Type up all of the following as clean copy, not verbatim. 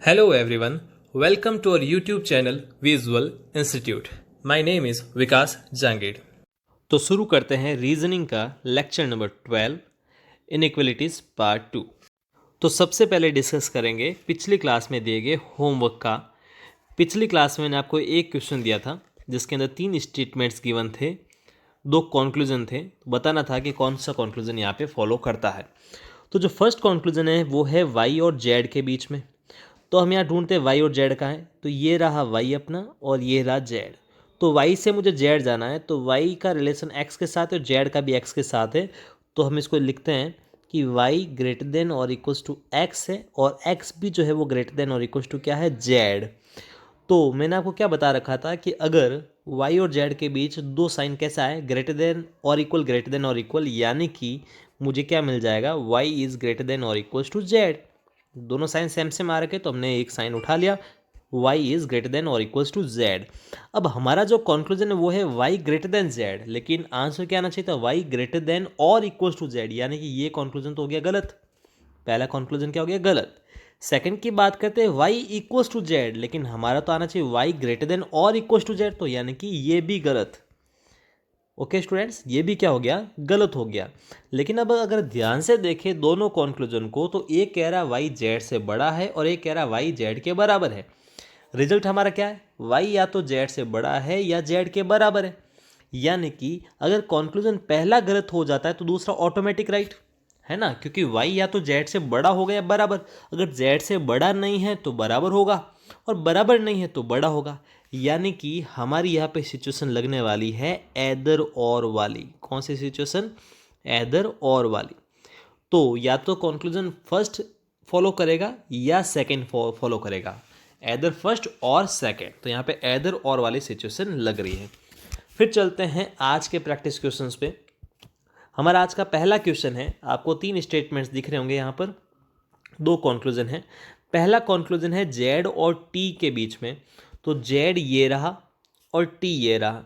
Hello everyone, welcome to our YouTube channel Visual Institute. My name is विकास जांगीड़। तो शुरू करते हैं रीजनिंग का लेक्चर नंबर 12 इनइक्वलिटीज पार्ट 2। तो सबसे पहले डिस्कस करेंगे पिछली क्लास में दिए गए होमवर्क का। पिछली क्लास में मैंने आपको एक क्वेश्चन दिया था जिसके अंदर 3 स्टेटमेंट्स गिवन थे, 2 कॉन्क्लूजन थे। बताना था कि कौन सा कॉन्क्लूजन यहाँ पे फॉलो करता है। तो जो फर्स्ट कॉन्क्लूजन है वो है वाई और जेड के बीच में। तो हम यहाँ ढूंढते हैं वाई और जेड का है, तो ये रहा वाई अपना और ये रहा जेड। तो वाई से मुझे जेड जाना है, तो वाई का रिलेशन एक्स के साथ है और जेड का भी एक्स के साथ है। तो हम इसको लिखते हैं कि वाई ग्रेटर देन और इक्वल्स टू एक्स है और एक्स भी जो है वो ग्रेटर देन और इक्वल्स टू क्या है, जेड। तो मैंने आपको क्या बता रखा था कि अगर वाई और जेड के बीच दो साइन कैसा है, ग्रेटर देन और इक्वल, यानी कि मुझे क्या मिल जाएगा, वाई इज़ ग्रेटर देन और इक्वल्स टू जेड। दोनों साइन सेम से मार के तो हमने एक साइन उठा लिया, y इज़ ग्रेटर देन और इक्वल्स टू z। अब हमारा जो कंक्लूजन है वो है y ग्रेटर देन z, लेकिन आंसर क्या आना चाहिए था, y ग्रेटर देन और इक्वल्स टू z, यानी कि ये कंक्लूजन तो हो गया गलत। पहला कंक्लूजन क्या हो गया, गलत। सेकंड की बात करते हैं y इक्वल्स टू z, लेकिन हमारा तो आना चाहिए y ग्रेटर देन और इक्वल्स टू z, तो यानी कि ये भी गलत। ओके स्टूडेंट्स, ये भी क्या हो गया, गलत हो गया। लेकिन अब अगर ध्यान से देखें दोनों कॉन्क्लूजन को, तो एक कह रहा वाई जेड से बड़ा है और एक कह रहा वाई जेड के बराबर है। रिजल्ट हमारा क्या है, वाई या तो जेड से बड़ा है या जेड के बराबर है। यानी कि अगर कॉन्क्लूजन पहला गलत हो जाता है तो दूसरा ऑटोमेटिक राइट है ना, क्योंकि वाई या तो जेड से बड़ा होगा या बराबर। अगर जेड से बड़ा नहीं है तो बराबर होगा और बराबर नहीं है तो बड़ा होगा। यानी कि हमारी यहाँ पे सिचुएशन लगने वाली है एदर और वाली। कौन सी सिचुएशन, एदर और वाली। तो या तो कंक्लूजन फर्स्ट फॉलो करेगा या सेकंड फॉलो करेगा, एदर फर्स्ट और सेकंड। तो यहाँ पे एदर और वाली सिचुएशन लग रही है। फिर चलते हैं आज के प्रैक्टिस क्वेश्चंस पे। हमारा आज का पहला क्वेश्चन है, आपको 3 स्टेटमेंट्स दिख रहे होंगे यहाँ पर, 2 कंक्लूजन है। पहला कंक्लूजन है जेड और टी के बीच में। तो जेड ये रहा और टी ये रहा।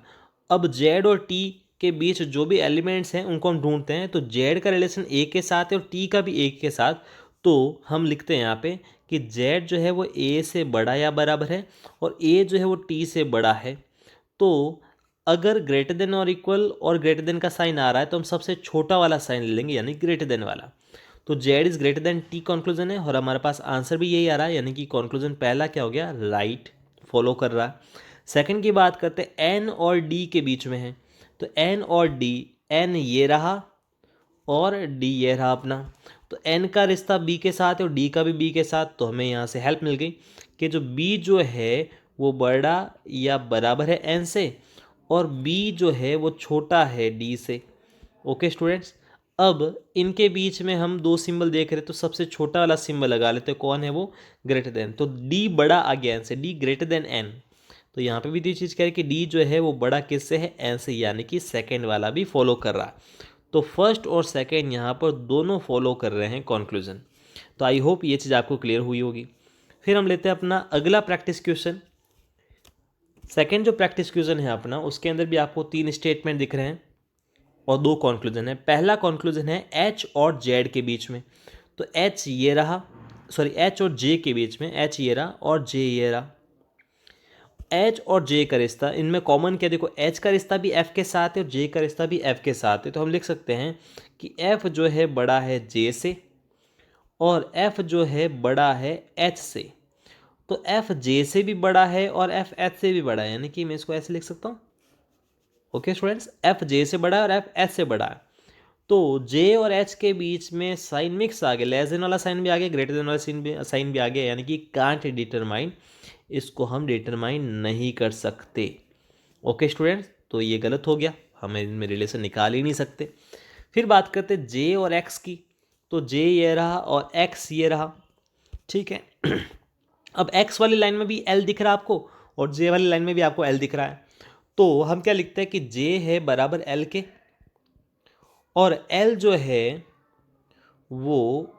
अब जेड और टी के बीच जो भी एलिमेंट्स हैं उनको हम ढूंढते हैं। तो जेड का रिलेशन ए के साथ है और टी का भी ए के साथ। तो हम लिखते हैं यहाँ पे कि जेड जो है वो ए से बड़ा या बराबर है और ए जो है वो टी से बड़ा है। तो अगर ग्रेटर देन और इक्वल और ग्रेटर देन का साइन आ रहा है तो हम सबसे छोटा वाला साइन ले लेंगे, यानी ग्रेटर देन वाला। तो Z is greater than T conclusion है और हमारे पास आंसर भी यही आ रहा है, यानी कि कंक्लूजन पहला क्या हो गया, राइट, फॉलो कर रहा है। सेकंड की बात करते हैं, एन और डी के बीच में है। तो एन और डी, एन ये रहा और डी ये रहा अपना। तो एन का रिश्ता बी के साथ है और डी का भी बी के साथ। तो हमें यहाँ से हेल्प मिल गई कि जो बी जो है वो बड़ा या बराबर है एन से और बी जो है वो छोटा है डी से। ओके स्टूडेंट्स, अब इनके बीच में हम 2 सिंबल देख रहे हैं, तो सबसे छोटा वाला सिंबल लगा लेते हैं, कौन है वो, ग्रेटर देन। तो डी बड़ा आ गया एन से, डी ग्रेटर देन एन। तो यहाँ पे भी ये चीज़ कह रही है कि डी जो है वो बड़ा किससे है, एन से, यानी कि सेकेंड वाला भी फॉलो कर रहा है। तो फर्स्ट और सेकेंड यहाँ पर दोनों फॉलो कर रहे हैं कंक्लूजन। तो आई होप ये चीज़ आपको क्लियर हुई होगी। फिर हम लेते हैं अपना अगला प्रैक्टिस क्वेश्चन। सेकेंड जो प्रैक्टिस क्वेश्चन है अपना, उसके अंदर भी आपको 3 स्टेटमेंट दिख रहे हैं और 2 कंक्लूजन है। पहला कंक्लूजन है एच और जेड के बीच में। तो एच ये रहा, सॉरी एच और जे के बीच में, एच ये रहा और जे ये रहा। एच और जे का रिश्ता, इनमें कॉमन क्या, देखो एच का रिश्ता भी एफ के साथ है और जे का रिश्ता भी एफ के साथ है। तो हम लिख सकते हैं कि एफ जो है बड़ा है जे से और एफ जो है बड़ा है एच से। तो एफ जे से भी बड़ा है और एफ एच से भी बड़ा है, यानी कि मैं इसको ऐसे लिख सकता हूँ। ओके स्टूडेंट्स, एफ जे से बड़ा है और एफ एच से बड़ा है। तो जे और एच के बीच में साइन मिक्स आ गया, लेस देन वाला साइन भी आ गया, ग्रेटर देन वाला साइन भी आ गया, यानी कि कांट डिटरमाइन, इसको हम डिटरमाइन नहीं कर सकते। ओके स्टूडेंट्स, तो ये गलत हो गया, हमें इनमें रिलेशन निकाल ही नहीं सकते। फिर बात करते जे और एक्स की। तो जे ये रहा और एक्स ये रहा, ठीक है। अब एक्स वाली लाइन में भी एल दिख रहा है आपको और जे वाली लाइन में भी आपको एल दिख रहा है। तो हम क्या लिखते हैं कि जे है बराबर एल के और एल जो है वो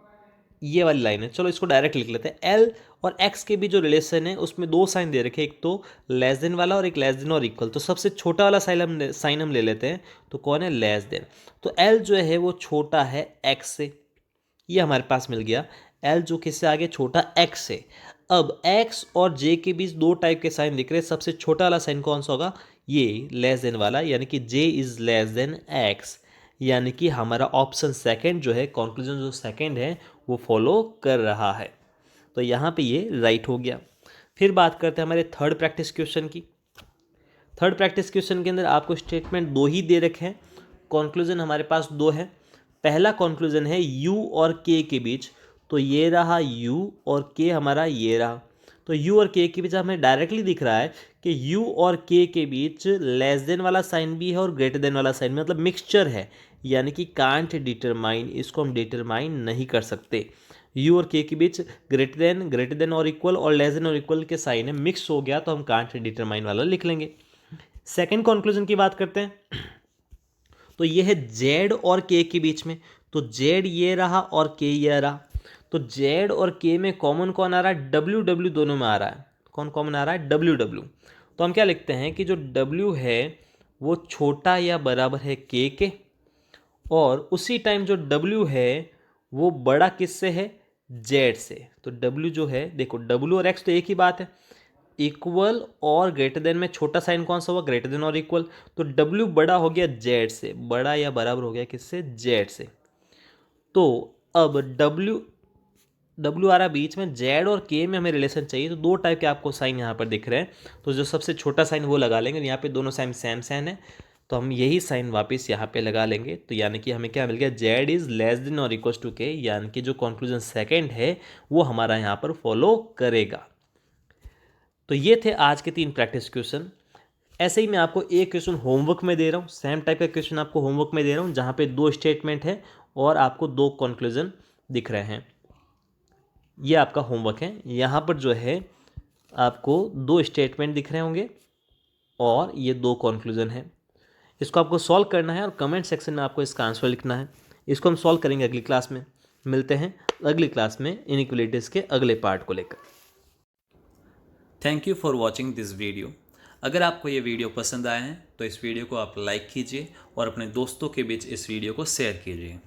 ये वाली लाइन है। चलो इसको डायरेक्ट लिख लेते हैं। एल और एक्स के भी जो रिलेशन है उसमें 2 साइन दे रखे, एक तो लेस देन वाला और एक लेस देन और इक्वल। तो सबसे छोटा वाला साइन हम ले लेते हैं, तो कौन है, लेस देन। तो एल जो है वो छोटा है एक्स से, ये हमारे पास मिल गया। एल जो किससे आगे, छोटा एक्स से। अब x और j के बीच दो टाइप के साइन दिख रहे हैं। सबसे छोटा वाला साइन कौन सा होगा? ये लेस देन वाला, यानी कि j is less than x, यानी कि हमारा ऑप्शन सेकंड जो है, कंक्लूजन जो सेकंड है वो फॉलो कर रहा है। तो यहाँ पे ये राइट हो गया। फिर बात करते हैं हमारे थर्ड प्रैक्टिस क्वेश्चन की। थर्ड प्रैक्टिस क्वेश्चन के अंदर आपको स्टेटमेंट दो ही दे रखे हैं, कंक्लूजन हमारे पास दो है। पहला कंक्लूजन है u और k के बीच, तो ये रहा u और k हमारा ये रहा। तो u और k के बीच हमें डायरेक्टली दिख रहा है कि u और k के बीच लेस देन वाला साइन भी है और ग्रेटर देन वाला साइन, मतलब मिक्सचर है, यानी कि कांट डिटरमाइन, इसको हम डिटरमाइन नहीं कर सकते। u और k के बीच ग्रेटर देन और इक्वल और लेस देन और इक्वल के साइन है, मिक्स हो गया तो हम कांट डिटरमाइन वाला लिख लेंगे। सेकेंड कंक्लूजन की बात करते हैं, तो ये है z और k के बीच में, तो z ये रहा और k ये रहा। तो z और k में कॉमन कौन आ रहा है? w दोनों में आ रहा है। कौन कॉमन आ रहा है? w। तो हम क्या लिखते हैं कि जो w है वो छोटा या बराबर है k के, और उसी टाइम जो w है वो बड़ा किससे है? z से। तो w जो है, देखो w और x तो एक ही बात है, इक्वल और ग्रेटर देन में छोटा साइन कौन सा हुआ? ग्रेटर देन और इक्वल। तो W बड़ा हो गया Z से, बड़ा या बराबर हो गया किससे? Z से। तो अब W आ रहा बीच में, Z और K में हमें रिलेशन चाहिए, तो दो टाइप के आपको साइन यहाँ पर दिख रहे हैं। तो जो सबसे छोटा साइन वो लगा लेंगे, यहाँ पे दोनों साइन सेम साइन है, तो हम यही साइन वापस यहाँ पे लगा लेंगे। तो यानी कि हमें क्या मिल गया? Z इज लेस देन और इक्वल टू K, यानी कि जो कंक्लूजन सेकेंड है वो हमारा यहाँ पर फॉलो करेगा। तो ये थे आज के 3 प्रैक्टिस क्वेश्चन। ऐसे ही मैं आपको एक क्वेश्चन होमवर्क में दे रहा हूँ, सेम टाइप का क्वेश्चन आपको होमवर्क में दे रहा हूँ, जहाँ पे 2 स्टेटमेंट है और आपको 2 कंक्लूजन दिख रहे हैं। ये आपका होमवर्क है। यहाँ पर जो है आपको 2 स्टेटमेंट दिख रहे होंगे और ये 2 कंक्लूजन है। इसको आपको सॉल्व करना है और कमेंट सेक्शन में आपको इसका आंसर लिखना है। इसको हम सॉल्व करेंगे अगली क्लास में। मिलते हैं अगली क्लास में इनइक्वालिटीज़ के अगले पार्ट को लेकर। Thank you for watching this video. अगर आपको ये वीडियो पसंद आया है तो इस वीडियो को आप लाइक कीजिए और अपने दोस्तों के बीच इस वीडियो को शेयर कीजिए।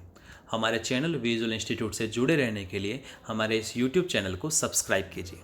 हमारे चैनल विजुअल इंस्टीट्यूट से जुड़े रहने के लिए हमारे इस यूट्यूब चैनल को सब्सक्राइब कीजिए।